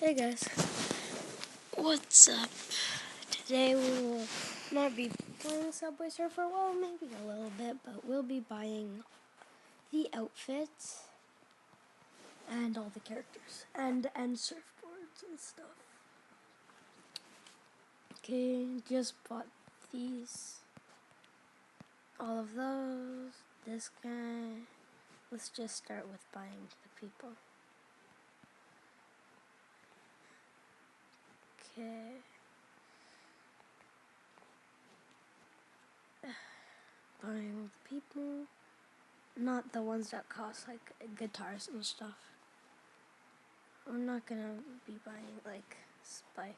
Hey guys, what's up? Today we will not be playing Subway Surfer, well maybe a little bit, but we'll be buying the outfits and all the characters and surfboards and stuff. Okay, just bought these, all of those, this guy. Let's just start with buying the people. Okay. Buying the people, not the ones that cost like guitars and stuff. I'm not gonna be buying like Spike.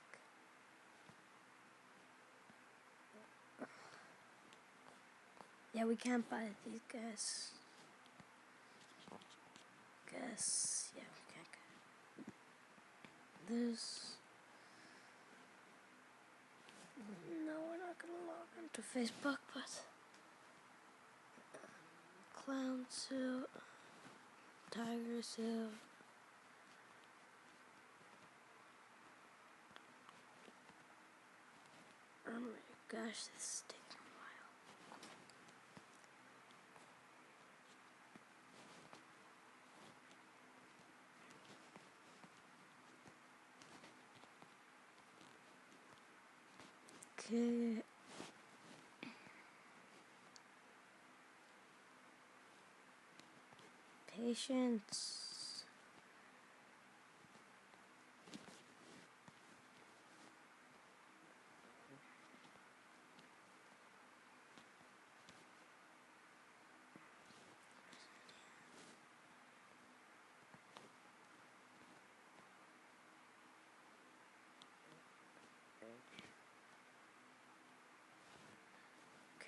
Yeah, we can't buy these guys. Guess, yeah, we can't get this. No, we're not gonna log into Facebook, but clown suit, tiger suit. Oh my gosh, this is taking a while. Okay. Patience.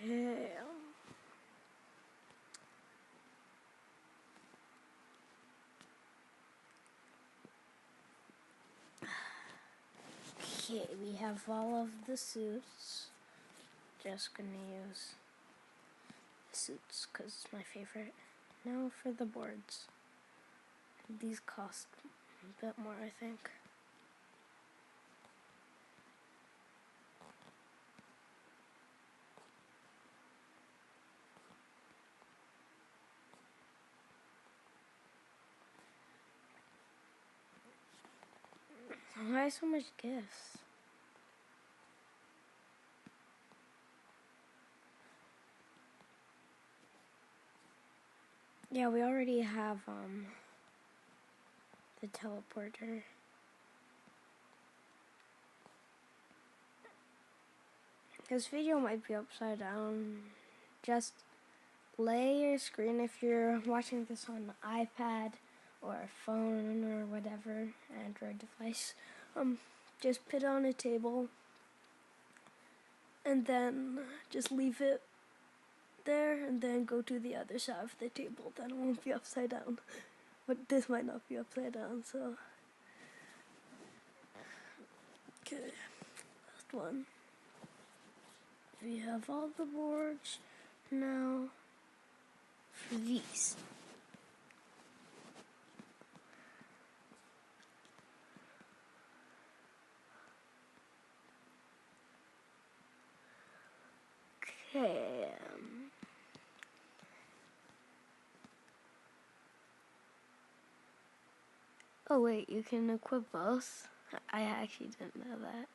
Okay. Okay, we have all of the suits. Just gonna use the suits because it's my favorite. Now for the boards. These cost a bit more, I think. Why so much gifts? Yeah, we already have the teleporter. This video might be upside down. Just lay your screen if you're watching this on an iPad or a phone or whatever Android device. Just put it on a table and then just leave it there and then go to the other side of the table. Then it won't be upside down. But this might not be upside down, so. Okay, last one. We have all the boards now for these. Okay. Oh wait, you can equip both? I actually didn't know that.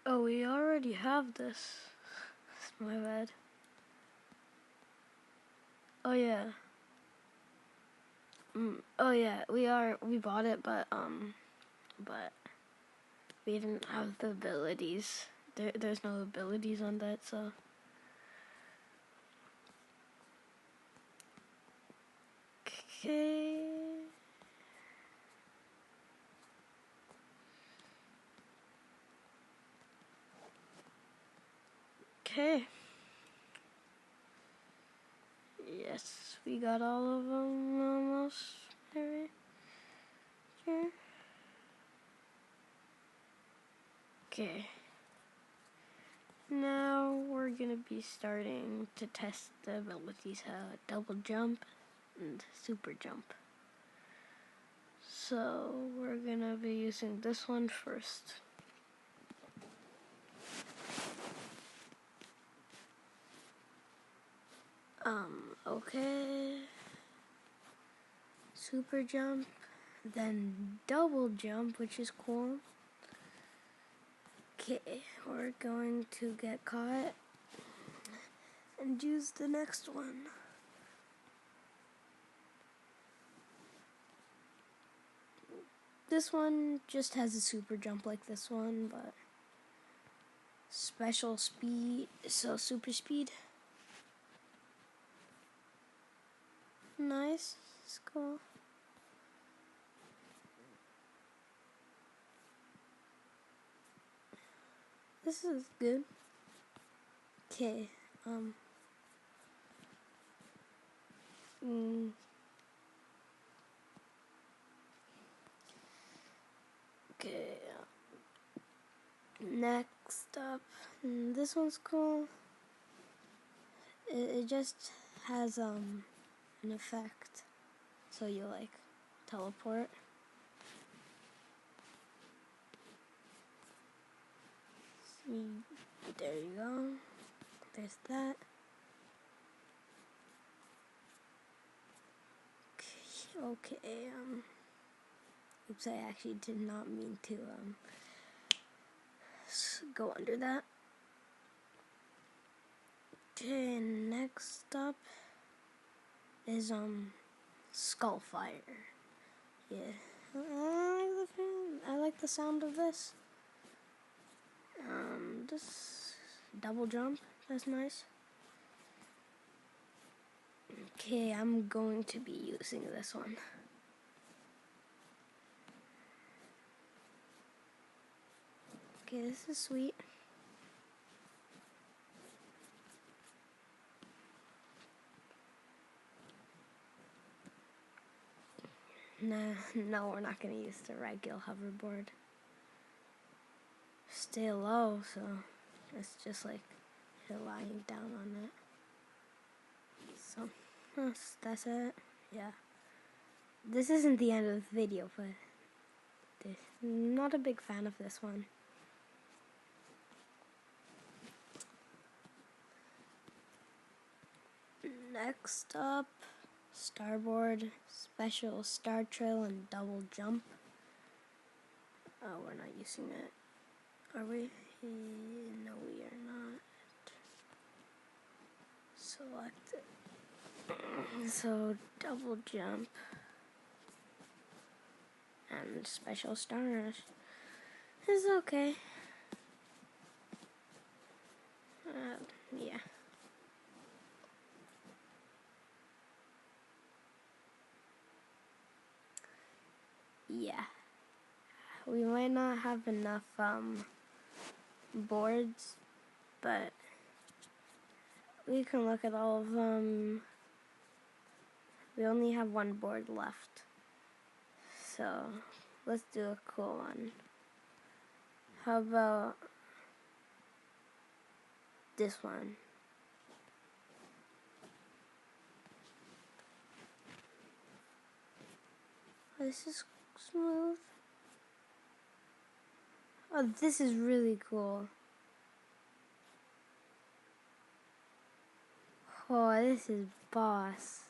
Oh, we already have this. It's my bad. Oh yeah. Oh yeah, we bought it, but we didn't have the abilities. There's no abilities on that, so. Okay. Okay. Yes. we got all of them almost. Maybe. Sure. Okay. Now we're gonna be starting to test the abilities, double jump and super jump. So we're gonna be using this one first. Okay. Super jump, then double jump, which is cool. Okay, we're going to get caught and use the next one. This one just has a super jump like this one, but special speed, so super speed. Nice, it's cool. This is good. Okay, okay, next up, this one's cool. It just has, an effect, so you, like, teleport. There you go. There's that. Okay, oops, I actually did not mean to, go under that. Okay, next up is, Skullfire. Yeah, I like the sound of this. This double jump, that's nice. Okay, I'm going to be using this one. Okay, this is sweet. Nah, no, we're not gonna use the regular hoverboard. Stay low, so it's just like you're lying down on it. So that's it. Yeah. This isn't the end of the video, but not a big fan of this one. Next up, starboard, special star trail, and double jump. Oh, we're not using it. Are we? No, we are not. Select it. So, double jump and special stars is okay. Yeah. Yeah. We might not have enough boards, but we can look at all of them. We only have one board left, so let's do a cool one. How about this one? This is smooth. Oh, this is really cool. Oh, this is boss.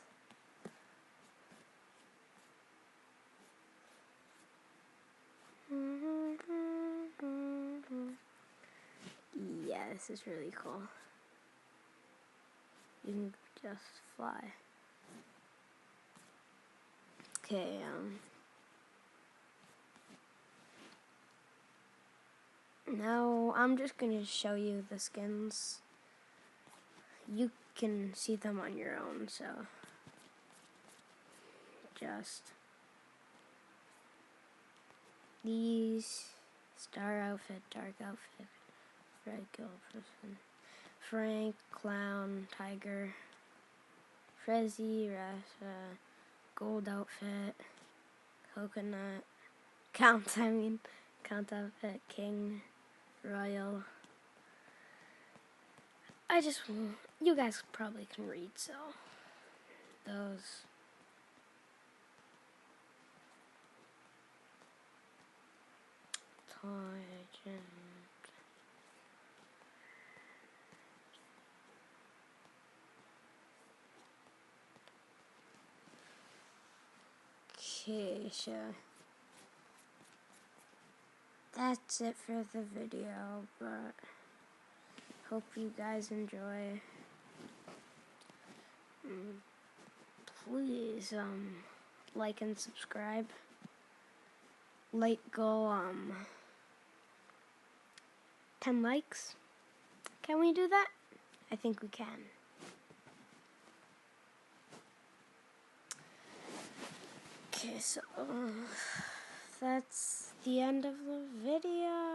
Yeah, this is really cool. You can just fly. Okay, now I'm just gonna show you the skins. You can see them on your own, so just these: star outfit, dark outfit, regular person, Frank, clown, tiger, Prezi, Rasha, gold outfit, coconut, count outfit, king, royal. You guys probably can read, so those. Legend. Okay, so that's it for the video, but hope you guys enjoy. Please, like and subscribe. Like go, 10 likes. Can we do that? I think we can. Okay, so that's the end of the video.